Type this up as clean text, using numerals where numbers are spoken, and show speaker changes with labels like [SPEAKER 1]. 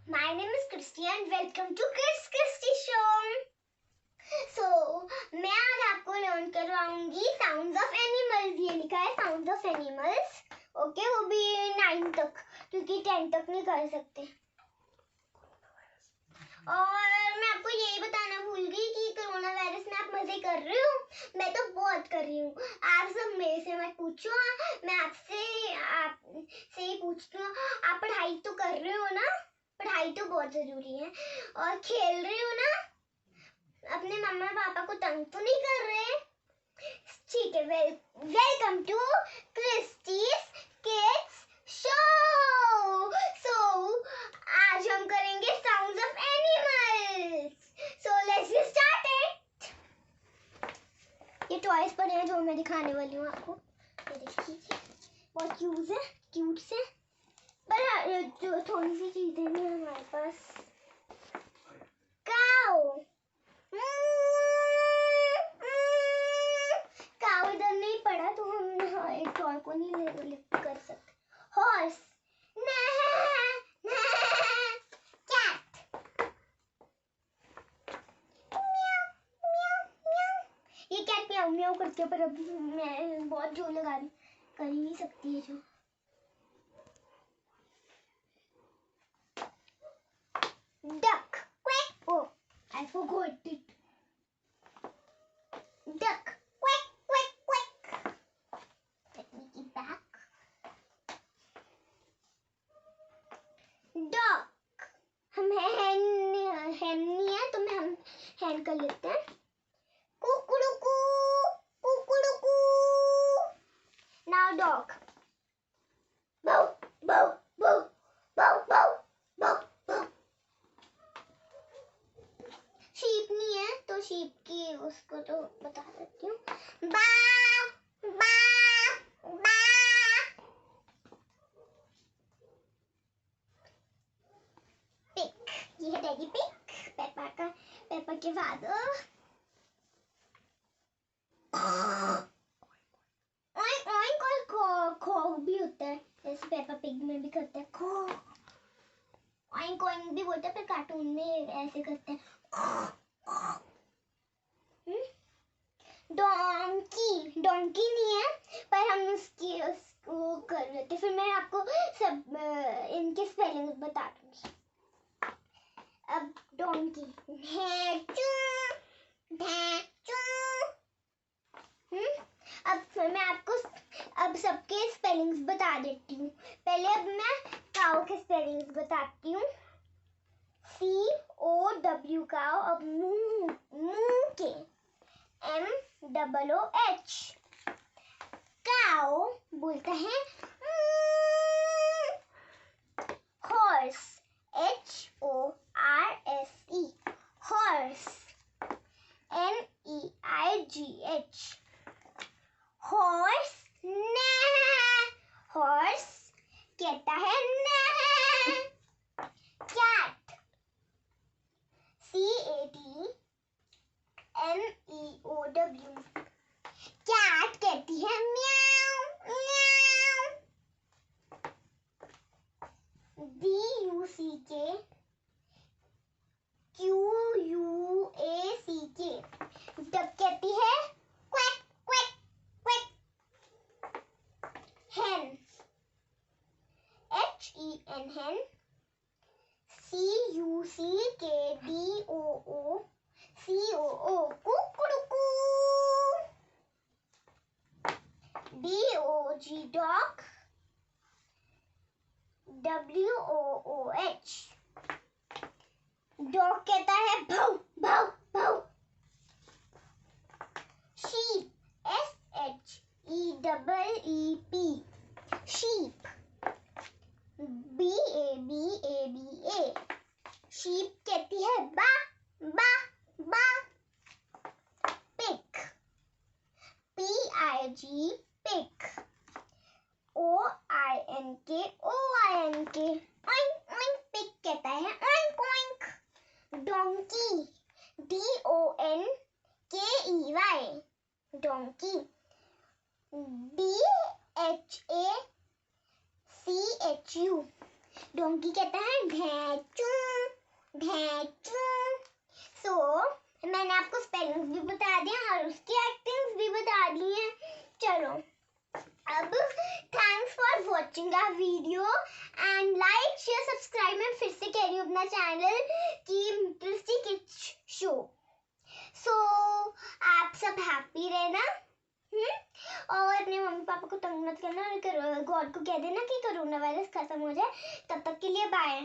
[SPEAKER 1] My name is Christy and welcome to Kids Christy Show. So, मैं आज आपको learn करवाऊंगी sounds of animals. ये लिखा है साउंड्स ऑफ एनिमल्स. ओके, वो भी 9 तक, क्योंकि 10 तक नहीं कर सकते. और मैं आपको यही बताना भूल गई कि कोरोना वायरस में आप मजे कर रहे हो. मैं तो बहुत कर रही हूँ. आप सब मेरे से मत पूछो. मैं आपसे ही पूछती हूँ. आप पढ़ाई तो कर रहे हो ना? पढ़ाई तो बहुत जरूरी है. और खेल रहे हो ना? अपने मम्मा पापा को तंग तो नहीं कर रहे? ठीक है. Welcome to Christie's kids show. So आज हम करेंगे sounds of animals. So let's get started. ये टॉयज पड़े हैं जो मैं दिखाने वाली हूँ आपको. ये देखिए, बहुत क्यूट से. पर जो थोड़ी सी चीजें नहीं है हमारे पास. काऊ. काऊ इधर नहीं पड़ा तो हम एक टॉय को नहीं लिफ्ट कर सकते. हॉर्स. ये कैट म्याऊ म्याऊ करती है, पर अब मैं बहुत जोर लगा रही, कर ही नहीं सकती है जो. Duck. Quack. Oh, I forgot it. Duck. Quack, quack, quack. Let me get back. Duck. हम hen नहीं है तो हम hen कर लेते हैं. कुकुरुकू, कुकुरुकू. Now dog. Bow, bow, bow, bow, bow, bow, bow. Sheep नहीं है तो शीप की उसको तो बता देती हूँ. बा बा बा. पिग. ये है डैडी पिग, पेपा के फादर. Oink oink. और खो भी होता है, जैसे पेपा पिग में भी करते हैं खो. ओइंक ओइंक भी बोलते हैं, पर कार्टून में ऐसे करते हैं. डोंकी नहीं है, पर हम उसको कर लेते. फिर मैं आपको सब इनके स्पेलिंग बता दूंगी. अब डोंकी. अब मैं आपको अब सबके स्पेलिंग्स बता देती हूँ. पहले अब मैं काऊ के स्पेलिंग्स बताती हूँ. COW काऊ. अब मुंह के MOOH. काऊ बोलता है horse. HORSE. Horse. NEIGH. Horse. Horse कहता है कैट. CATMEOW. कैट कहती है म्याऊ म्याऊ. DUCK डक कहती है quack quack quack. hen. HEN hen. CUCKDOO कुकुरुकू. DOG dog. WOOH. Dog कहता है भाव भाव भाव. sheep. SHEEP. sheep. BABABA. sheep कहती है बा बा बा. pig. PIG pig. OINK OINK. oink oink. pig कहता है oink oink. donkey. DONKEY. donkey. DHACHU. Donkey कहता है ढैचू ढैचू। सो मैंने आपको स्पेलिंग्स भी बता दिया और उसकी एक्टिंग्स भी बता दी हैं। चलो अब thanks for watching our video and like share subscribe. मैं फिर से कह रही हूँ अपना चैनल की प्रिस्टी किड्स शो। सो आप सब हैप्पी रहना और अपने मम्मी पापा को तंग मत करना और गॉड को कह देना कि कोरोना वायरस खत्म हो जाए। तब तक के लिए बाय।